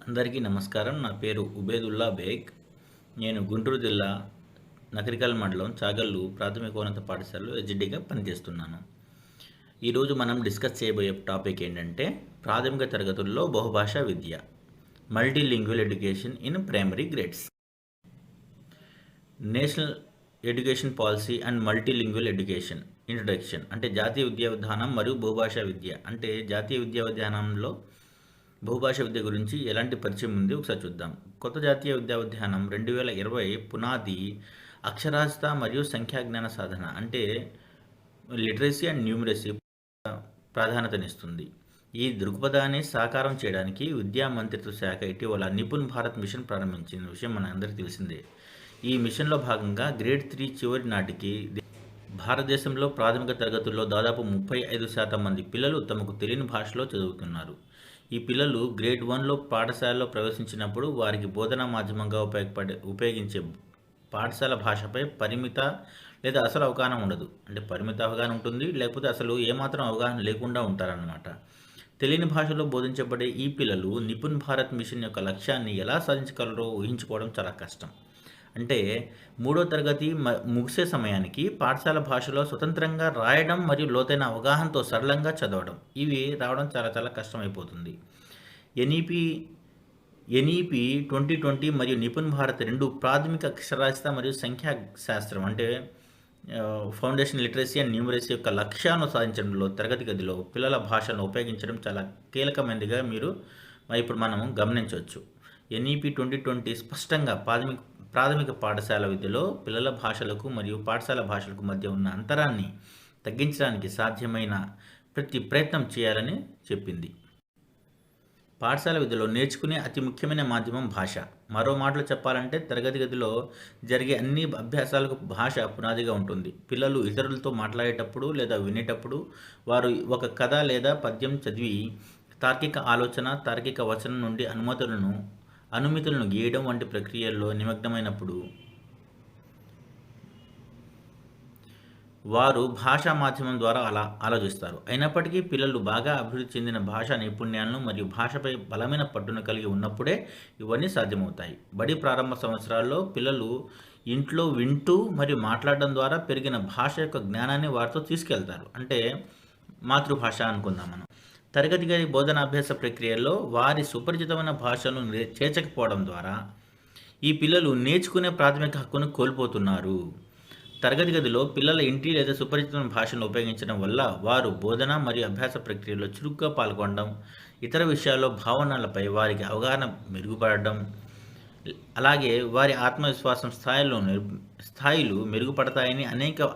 అందరికీ నమస్కారం. నా పేరు ఉబేదుల్లా బేగ్. నేను గుంటూరు జిల్లా నకరికల్ మండలం చాగల్లు ప్రాథమికోన్నత పాఠశాలలో ఎస్జిడిగా పనిచేస్తున్నాను. ఈరోజు మనం డిస్కస్ చేయబోయే టాపిక్ ఏంటంటే ప్రాథమిక తరగతుల్లో బహుభాషా విద్య, multilingual education in primary grades. National education policy and multilingual education introduction అంటే జాతీయ విద్యా విధానం మరియు బహుభాషా విద్య. అంటే జాతీయ విద్యా విధానంలో బహుభాషా విద్య గురించి ఎలాంటి పరిచయం ఉంది ఒకసారి చూద్దాం. కొత్త జాతీయ విద్యా విధానం 2020 పునాది అక్షరాస్యత మరియు సంఖ్యాజ్ఞాన సాధన అంటే లిటరసీ అండ్ న్యూమరసీ ప్రాధాన్యతనిస్తుంది. ఈ దృక్పథాన్ని సాకారం చేయడానికి విద్యా మంత్రిత్వ శాఖ ఇటీవల నిపుణ్ భారత్ మిషన్ ప్రారంభించిన విషయం మన అందరికీ తెలిసిందే. ఈ మిషన్లో భాగంగా గ్రేడ్ 3 చివరి నాటికి భారతదేశంలో ప్రాథమిక తరగతుల్లో దాదాపు 35% మంది పిల్లలు తమకు తెలియని భాషలో చదువుతున్నారు. ఈ పిల్లలు గ్రేడ్ 1లో పాఠశాలలో ప్రవేశించినప్పుడు వారికి బోధనా మాధ్యమంగా ఉపయోగించే పాఠశాల భాషపై పరిమిత లేదా అసలు అవగాహన ఉండదు. అంటే పరిమిత అవగాహన ఉంటుంది, లేకపోతే అసలు ఏమాత్రం అవగాహన లేకుండా ఉంటారన్నమాట. తెలియని భాషలో బోధించబడే ఈ పిల్లలు నిపుణ్ భారత్ మిషన్ యొక్క లక్ష్యాన్ని ఎలా సాధించగలరో ఊహించుకోవడం చాలా కష్టం. అంటే 3వ తరగతి ముగిసే సమయానికి పాఠశాల భాషలో స్వతంత్రంగా రాయడం మరియు లోతైన అవగాహనతో సరళంగా చదవడం ఇవి రావడం చాలా చాలా కష్టమైపోతుంది. ఎన్ఈపి 2020 మరియు నిపుణ్ భారత్ రెండు ప్రాథమిక అక్షరాస్యత మరియు సంఖ్యా శాస్త్రం అంటే ఫౌండేషన్ లిటరసీ అండ్ న్యూమరసీ యొక్క లక్ష్యాలను సాధించడంలో తరగతి గదిలో పిల్లల భాషలను ఉపయోగించడం చాలా కీలకమైనదిగా ఇప్పుడు మనం గమనించవచ్చు. ఎన్ఈపి 2020 స్పష్టంగా ప్రాథమిక పాఠశాల విద్యలో పిల్లల భాషలకు మరియు పాఠశాల భాషలకు మధ్య ఉన్న అంతరాన్ని తగ్గించడానికి సాధ్యమైన ప్రతి ప్రయత్నం చేయాలని చెప్పింది. పాఠశాల విద్యలో నేర్చుకునే అతి ముఖ్యమైన మాధ్యమం భాష. మరో మాటలు చెప్పాలంటే తరగతి గదిలో జరిగే అన్ని అభ్యాసాలకు భాష పునాదిగా ఉంటుంది. పిల్లలు ఇతరులతో మాట్లాడేటప్పుడు లేదా వినేటప్పుడు వారు ఒక కథ లేదా పద్యం చదివి తార్కిక ఆలోచన, తార్కిక వచనం నుండి అనుమితులను గీయడం వంటి ప్రక్రియల్లో నిమగ్నమైనప్పుడు వారు భాషా మాధ్యమం ద్వారా ఆలోచిస్తారు. అయినప్పటికీ పిల్లలు బాగా అభివృద్ధి చెందిన భాషా నైపుణ్యాలను మరియు భాషపై బలమైన పట్టును కలిగి ఉన్నప్పుడే ఇవన్నీ సాధ్యమవుతాయి. బడి ప్రారంభ సంవత్సరాల్లో పిల్లలు ఇంట్లో వింటూ మరియు మాట్లాడడం ద్వారా పెరిగిన భాష యొక్క జ్ఞానాన్ని వారితో తీసుకెళ్తారు. అంటే మాతృభాష అనుకుందాం మనం. తరగతి గది బోధనాభ్యాస ప్రక్రియలో వారి సుపరిచితమైన భాషలను చేర్చకపోవడం ద్వారా ఈ పిల్లలు నేర్చుకునే ప్రాథమిక హక్కును కోల్పోతున్నారు. తరగతి గదిలో పిల్లల ఇంటి లేదా సుపరిచితమైన భాషను ఉపయోగించడం వల్ల వారు బోధన మరియు అభ్యాస ప్రక్రియలో చురుగ్గా పాల్గొనడం, ఇతర విషయాల్లో భావనలపై వారికి అవగాహన మెరుగుపడడం, అలాగే వారి ఆత్మవిశ్వాసం స్థాయిలు మెరుగుపడతాయని అనేక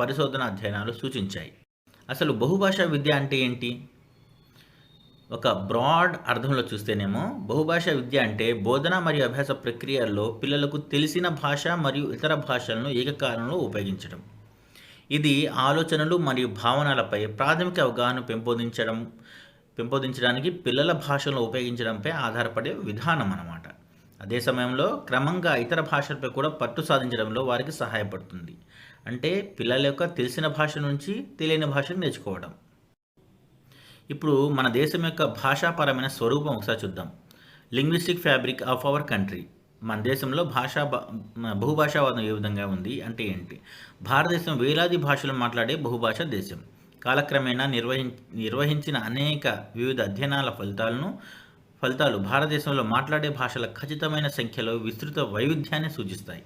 పరిశోధన అధ్యయనాలు సూచించాయి. అసలు బహుభాషా విద్య అంటే ఏంటి? ఒక బ్రాడ్ అర్థంలో చూస్తేనేమో బహుభాషా విద్య అంటే బోధన మరియు అభ్యాస ప్రక్రియల్లో పిల్లలకు తెలిసిన భాష మరియు ఇతర భాషలను ఏకకాలంలో ఉపయోగించడం. ఇది ఆలోచనలు మరియు భావనలపై ప్రాథమిక అవగాహన పెంపొందించడానికి పిల్లల భాషలను ఉపయోగించడంపై ఆధారపడే విధానం అన్నమాట. అదే సమయంలో క్రమంగా ఇతర భాషలపై కూడా పట్టు సాధించడంలో వారికి సహాయపడుతుంది. అంటే పిల్లల యొక్క తెలిసిన భాష నుంచి తెలియని భాషను నేర్చుకోవడం. ఇప్పుడు మన దేశం యొక్క భాషాపరమైన స్వరూపం ఒకసారి చూద్దాం. Linguistic fabric of our country. మన దేశంలో బహుభాషావాదం ఏ విధంగా ఉంది అంటే ఏంటి? భారతదేశం వేలాది భాషలు మాట్లాడే బహుభాషా దేశం. కాలక్రమేణా నిర్వహించిన అనేక వివిధ అధ్యయనాల ఫలితాలు భారతదేశంలో మాట్లాడే భాషల ఖచ్చితమైన సంఖ్యలో విస్తృత వైవిధ్యాన్ని సూచిస్తాయి.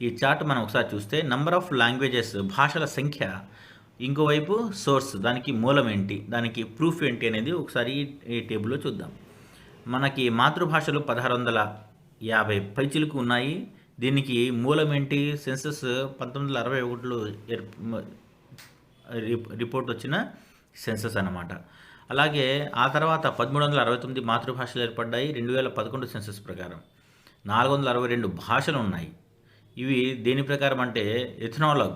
ఈ చార్ట్ మనం ఒకసారి చూస్తే నంబర్ ఆఫ్ లాంగ్వేజెస్ భాషల సంఖ్య, ఇంకోవైపు సోర్స్ దానికి మూలం ఏంటి, దానికి ప్రూఫ్ ఏంటి అనేది ఒకసారి ఈ టేబుల్లో చూద్దాం. మనకి మాతృభాషలు 1650 పైచిలకు ఉన్నాయి. దీనికి మూలం ఏంటి? సెన్సస్ 1961లో రిపోర్ట్ వచ్చిన సెన్సస్ అన్నమాట. అలాగే ఆ తర్వాత 1369 మాతృభాషలు ఏర్పడ్డాయి 2011 సెన్సస్ ప్రకారం. 462 భాషలు ఉన్నాయి. ఇవి దేని ప్రకారం అంటే ఎథ్నాలజీ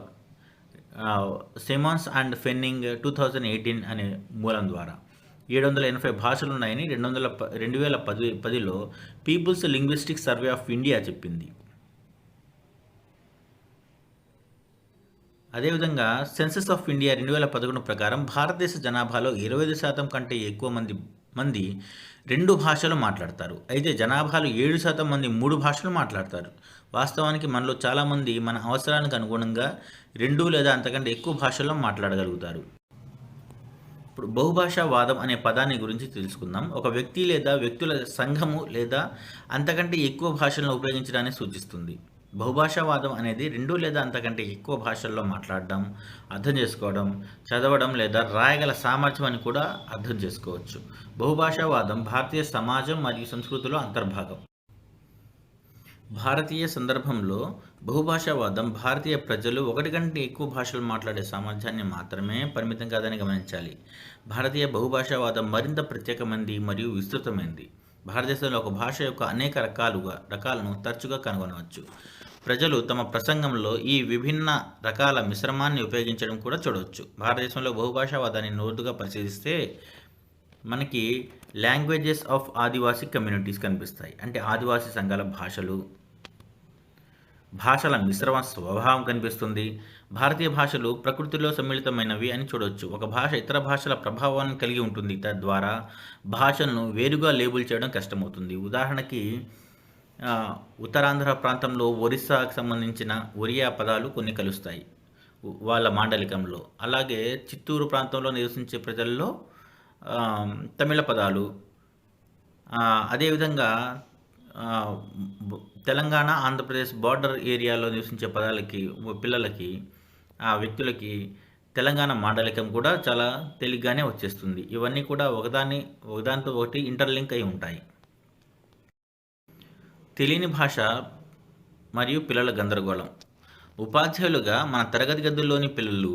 సిమన్స్ అండ్ ఫెన్నింగ్ 2018 అనే మూలం ద్వారా 780 భాషలు ఉన్నాయని 2010లో People's linguistic survey of India చెప్పింది. అదేవిధంగా సెన్సస్ ఆఫ్ ఇండియా 2011 ప్రకారం భారతదేశ జనాభాలో 25% కంటే ఎక్కువ మంది మంది 2 భాషలు మాట్లాడతారు. అయితే జనాభాలో 7% మంది 3 భాషలు మాట్లాడతారు. వాస్తవానికి మనలో చాలామంది మన అవసరానికి అనుగుణంగా 2 లేదా అంతకంటే ఎక్కువ భాషల్లో మాట్లాడగలుగుతారు. ఇప్పుడు బహుభాషావాదం అనే పదాన్ని గురించి తెలుసుకుందాం. ఒక వ్యక్తి లేదా వ్యక్తుల సంఘము లేదా అంతకంటే ఎక్కువ భాషలను ఉపయోగించడాన్ని సూచిస్తుంది. బహుభాషావాదం అనేది 2 లేదా అంతకంటే ఎక్కువ భాషల్లో మాట్లాడడం, అర్థం చేసుకోవడం, చదవడం లేదా రాయగల సామర్థ్యం అని కూడా అర్థం చేసుకోవచ్చు. బహుభాషావాదం భారతీయ సమాజం మరియు సంస్కృతిలో అంతర్భాగం. భారతీయ సందర్భంలో బహుభాషావాదం భారతీయ ప్రజలు ఒకటి కంటే ఎక్కువ భాషలు మాట్లాడే సామర్థ్యాన్ని మాత్రమే పరిమితం కాదని గమనించాలి. భారతీయ బహుభాషావాదం మరింత ప్రత్యేకమైనది మరియు విస్తృతమైనది. భారతదేశంలో ఒక భాష యొక్క అనేక రకాలను తరచుగా కనుగొనవచ్చు. ప్రజలు తమ ప్రసంగంలో ఈ విభిన్న రకాల మిశ్రమాన్ని ఉపయోగించడం కూడా చూడవచ్చు. భారతదేశంలో బహుభాషావాదాన్ని లోతుగా పరిశీలిస్తే మనకి లాంగ్వేజెస్ ఆఫ్ ఆదివాసీ కమ్యూనిటీస్ కనిపిస్తాయి. అంటే ఆదివాసీ సంఘాల భాషల మిశ్రమ స్వభావం కనిపిస్తుంది. భారతీయ భాషలు ప్రకృతిలో సమ్మిళితమైనవి అని చూడవచ్చు. ఒక భాష ఇతర భాషల ప్రభావాన్ని కలిగి ఉంటుంది. తద్వారా భాషలను వేరుగా లేబుల్ చేయడం కష్టమవుతుంది. ఉదాహరణకి ఉత్తరాంధ్ర ప్రాంతంలో ఒరిస్సాకు సంబంధించిన ఒరియా పదాలు కొన్ని కలుస్తాయి వాళ్ళ మాండలికంలో. అలాగే చిత్తూరు ప్రాంతంలో నివసించే ప్రజల్లో తమిళ పదాలు, అదేవిధంగా తెలంగాణ ఆంధ్రప్రదేశ్ బార్డర్ ఏరియాలో నివసించే పిల్లలకి ఆ వ్యక్తులకి తెలంగాణ మాండలికం కూడా చాలా తేలిగ్గానే వచ్చేస్తుంది. ఇవన్నీ కూడా ఒకదానితో ఒకటి ఇంటర్లింక్ అయి ఉంటాయి. తెలియని భాష మరియు పిల్లల గందరగోళం. ఉపాధ్యాయులుగా మన తరగతి గదుల్లోని పిల్లలు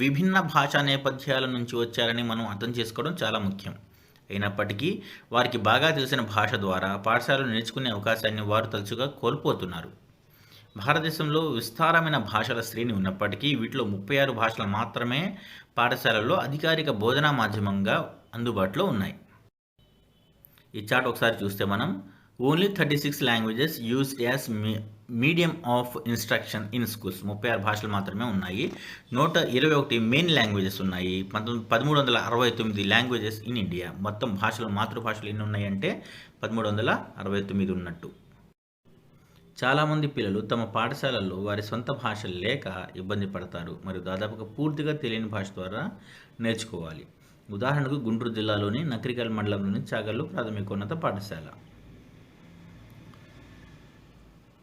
విభిన్న భాషా నేపథ్యాల నుంచి వచ్చారని మనం అర్థం చేసుకోవడం చాలా ముఖ్యం. అయినప్పటికీ వారికి బాగా తెలిసిన భాష ద్వారా పాఠశాలలో నేర్చుకునే అవకాశాన్ని వారు తరచుగా కోల్పోతున్నారు. భారతదేశంలో విస్తారమైన భాషల శ్రేణి ఉన్నప్పటికీ వీటిలో 36 భాషలు మాత్రమే పాఠశాలల్లో అధికారిక బోధనా మాధ్యమంగా అందుబాటులో ఉన్నాయి. ఈ చార్ట్ ఒకసారి చూస్తే మనం only 36 languages used as medium of instruction in schools. 36 భాషలు మాత్రమే ఉన్నాయి. 121 మెయిన్ లాంగ్వేజెస్ ఉన్నాయి. 1369 లాంగ్వేజెస్ ఇన్ ఇండియా. మొత్తం మాతృభాషలు ఎన్ని ఉన్నాయంటే 1369 ఉన్నట్టు. చాలామంది పిల్లలు తమ పాఠశాలల్లో వారి సొంత భాష లేక ఇబ్బంది పడతారు మరియు దాదాపుగా పూర్తిగా తెలియని భాష ద్వారా నేర్చుకోవాలి. ఉదాహరణకు గుంటూరు జిల్లాలోని నకరికల్ మండలంలోని చాగల్లు ప్రాథమికోన్నత పాఠశాల.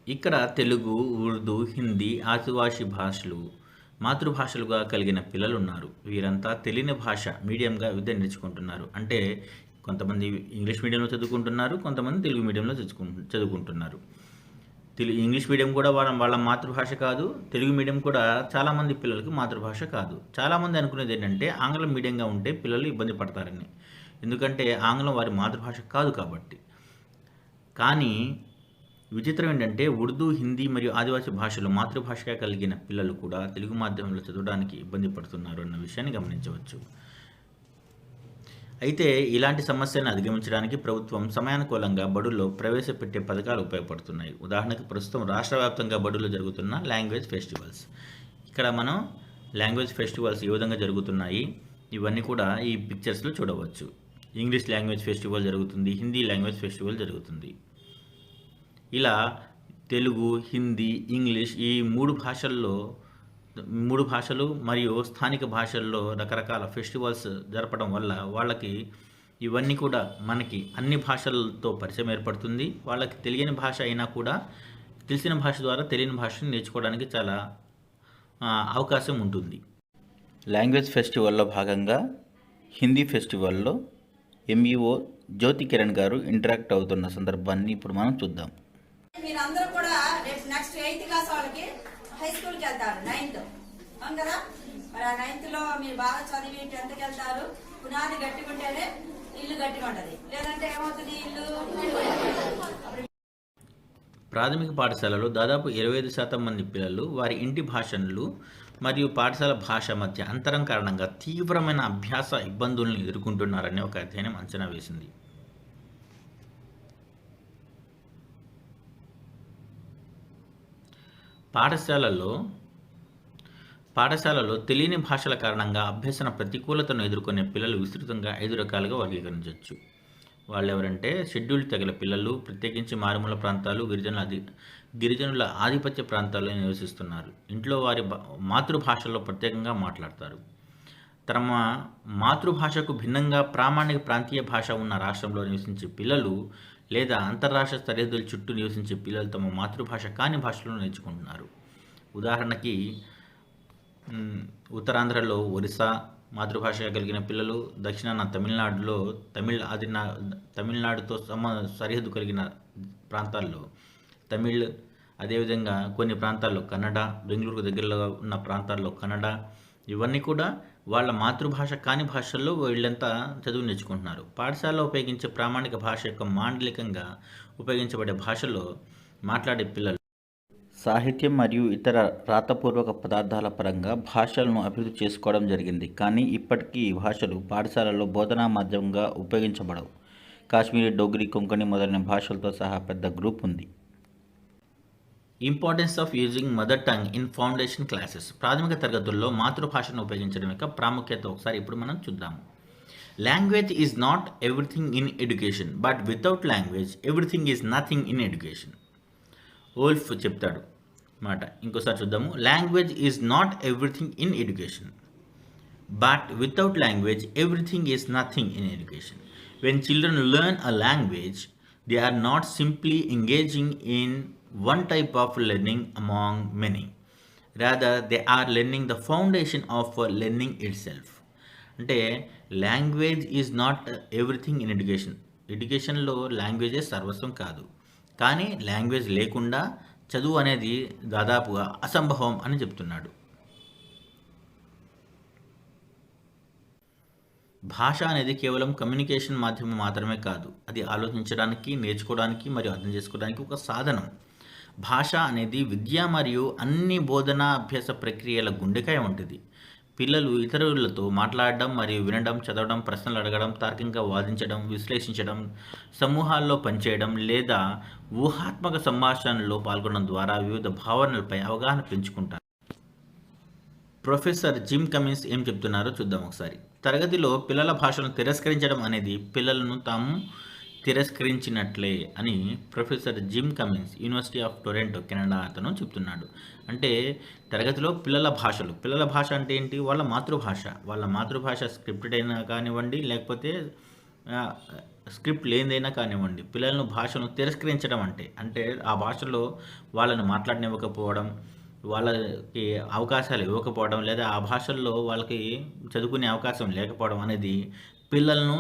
ఇక్కడ తెలుగు, ఉర్దూ, హిందీ, ఆదివాసీ భాషలు మాతృభాషలుగా కలిగిన పిల్లలు ఉన్నారు. వీరంతా తెలియని భాష మీడియంగా విద్య నేర్చుకుంటున్నారు. అంటే కొంతమంది ఇంగ్లీష్ మీడియంలో చదువుకుంటున్నారు, కొంతమంది తెలుగు మీడియంలో చదువుకుంటున్నారు. ఇంగ్లీష్ మీడియం కూడా వాళ్ళ మాతృభాష కాదు, తెలుగు మీడియం కూడా చాలామంది పిల్లలకు మాతృభాష కాదు. చాలామంది అనుకునేది ఏంటంటే ఆంగ్లం మీడియంగా ఉంటే పిల్లలు ఇబ్బంది పడతారని, ఎందుకంటే ఆంగ్లం వారి మాతృభాష కాదు కాబట్టి. కానీ విచిత్రం ఏంటంటే ఉర్దూ, హిందీ మరియు ఆదివాసీ భాషలు మాతృభాషగా కలిగిన పిల్లలు కూడా తెలుగు మాధ్యమంలో చదవడానికి ఇబ్బంది పడుతున్నారు అన్న విషయాన్ని గమనించవచ్చు. అయితే ఇలాంటి సమస్యలను అధిగమించడానికి ప్రభుత్వం సమయానుకూలంగా బడుల్లో ప్రవేశపెట్టే పథకాలు ఉపయోగపడుతున్నాయి. ఉదాహరణకు ప్రస్తుతం రాష్ట్ర వ్యాప్తంగా బడుల్లో జరుగుతున్న లాంగ్వేజ్ ఫెస్టివల్స్. ఇక్కడ మనం లాంగ్వేజ్ ఫెస్టివల్స్ ఏ విధంగా జరుగుతున్నాయి ఇవన్నీ కూడా ఈ పిక్చర్స్లో చూడవచ్చు. ఇంగ్లీష్ లాంగ్వేజ్ ఫెస్టివల్ జరుగుతుంది, హిందీ లాంగ్వేజ్ ఫెస్టివల్ జరుగుతుంది. ఇలా తెలుగు, హిందీ, ఇంగ్లీష్ ఈ మూడు భాషలు మరియు స్థానిక భాషల్లో రకరకాల ఫెస్టివల్స్ జరపడం వల్ల వాళ్ళకి ఇవన్నీ కూడా మనకి అన్ని భాషలతో పరిచయం ఏర్పడుతుంది. వాళ్ళకి తెలియని భాష అయినా కూడా తెలిసిన భాష ద్వారా తెలియని భాషను నేర్చుకోవడానికి చాలా అవకాశం ఉంటుంది. లాంగ్వేజ్ ఫెస్టివల్లో భాగంగా హిందీ ఫెస్టివల్లో ఎంఈఓ జ్యోతి కిరణ్ గారు ఇంటరాక్ట్ అవుతున్న సందర్భాన్ని ఇప్పుడు మనం చూద్దాం. మీరందరూ కూడా రేపు నెక్స్ట్ 8th క్లాస్ వాళ్ళకి హై స్కూల్కి వెళ్తారు, 9th అవును కదా. మరి ఆ 9th లో మీరు బాగా చదివి 10th వెళ్తారు. పునాది గట్టిగా ఉంటేనే ఇల్లు గట్టిగా ఉంటది, లేదంటే ఏమవుతుంది ఇల్లు. ప్రాథమిక పాఠశాలలో దాదాపు 25% మంది పిల్లలు వారి ఇంటి భాషలు మరియు పాఠశాల భాష మధ్య అంతరం కారణంగా తీవ్రమైన అభ్యాస ఇబ్బందులను ఎదుర్కొంటున్నారని ఒక అధ్యయనం అంచనా వేసింది. పాఠశాలలో తెలియని భాషల కారణంగా అభ్యసన ప్రతికూలతను ఎదుర్కొనే పిల్లలు విస్తృతంగా 5 రకాలుగా వర్గీకరించవచ్చు. వాళ్ళెవరంటే షెడ్యూల్ తెగల పిల్లలు, ప్రత్యేకించి మారుమూల ప్రాంతాలు, గిరిజనుల ఆధిపత్య ప్రాంతాల్లో నివసిస్తున్నారు. ఇంట్లో వారి మాతృభాషలో ప్రత్యేకంగా మాట్లాడతారు. తమ మాతృభాషకు భిన్నంగా ప్రామాణిక ప్రాంతీయ భాష ఉన్న రాష్ట్రంలో నివసించే పిల్లలు లేదా అంతర్రాష్ట్ర సరిహద్దుల చుట్టూ నివసించే పిల్లలు తమ మాతృభాష కాని భాషలను నేర్చుకుంటున్నారు. ఉదాహరణకి ఉత్తరాంధ్రలో ఒరిస్సా మాతృభాషగా కలిగిన పిల్లలు, దక్షిణాన తమిళనాడులో తమిళనాడుతో సరిహద్దు కలిగిన ప్రాంతాల్లో తమిళ్, అదేవిధంగా కొన్ని ప్రాంతాల్లో కన్నడ, బెంగళూరుకు దగ్గరలో ఉన్న ప్రాంతాల్లో కన్నడ, ఇవన్నీ కూడా వాళ్ళ మాతృభాష కాని భాషల్లో వీళ్ళంతా చదువు నేర్చుకుంటున్నారు. పాఠశాలలో ఉపయోగించే ప్రామాణిక భాష యొక్క మాండలికంగా ఉపయోగించబడే భాషలో మాట్లాడే పిల్లలు సాహిత్యం మరియు ఇతర రాతపూర్వక పదార్థాల పరంగా భాషలను అభివృద్ధి చేసుకోవడం జరిగింది. కానీ ఇప్పటికీ ఈ భాషలు పాఠశాలలో బోధనా మాధ్యమంగా ఉపయోగించబడవు. కాశ్మీరీ, డోగ్రీ, కొంకణి మొదలైన భాషలతో సహా పెద్ద గ్రూప్ ఉంది. Importance of using mother tongue in foundation classes. ప్రాథమిక తరగతుల్లో మాతృభాషను ఉపయోగించడం యొక్క ప్రాముఖ్యత ఒకసారి ఇప్పుడు మనం చూద్దాము. Language is not everything in education, but without language everything is nothing in education. Wolf చెప్తాడు మాట. ఇంకోసారి చూద్దాము. Language is not everything in education, but without language everything is nothing in education. When children learn a language, they are not simply engaging in one type of learning among many. Rather, they are learning the foundation of learning itself. అంటే language is not everything in education. ఎడ్యుకేషన్లో లాంగ్వేజే సర్వస్వం కాదు, కానీ language లేకుండా చదువు అనేది దాదాపుగా అసంభవం అని చెప్తున్నాడు. భాష అనేది కేవలం కమ్యూనికేషన్ మాధ్యమం మాత్రమే కాదు, అది ఆలోచించడానికి, నేర్చుకోవడానికి మరియు అర్థం చేసుకోవడానికి ఒక సాధనం. భాష అనేది విద్య మరియు అన్ని బోధనా అభ్యాస ప్రక్రియల గుండెకాయ వంటిది. పిల్లలు ఇతరులతో మాట్లాడడం మరియు వినడం, చదవడం, ప్రశ్నలు అడగడం, తార్కికంగా వాదించడం, విశ్లేషించడం, సమూహాల్లో పనిచేయడం లేదా ఊహాత్మక సంభాషణలో పాల్గొనడం ద్వారా వివిధ భావనలపై అవగాహన పెంచుకుంటారు. ప్రొఫెసర్ జిమ్ కమిన్స్ ఏం చెప్తున్నారో చూద్దాం ఒకసారి. తరగతిలో పిల్లల భాషను తిరస్కరించడం అనేది పిల్లలను తాము తిరస్కరించినట్లే అని professor gym Cummins, university of Toronto, Canada అతను చెప్తున్నాడు. అంటే తరగతిలో పిల్లల భాష అంటే ఏంటి? వాళ్ళ మాతృభాష స్క్రిప్టెడ్ అయినా కానివ్వండి, లేకపోతే స్క్రిప్ట్ లేనిదైనా కానివ్వండి, పిల్లలను భాషను తిరస్కరించడం అంటే ఆ భాషలో వాళ్ళను మాట్లాడనివ్వకపోవడం, వాళ్ళకి అవకాశాలు ఇవ్వకపోవడం, లేదా ఆ భాషల్లో వాళ్ళకి చదువుకునే అవకాశం లేకపోవడం అనేది పిల్లలను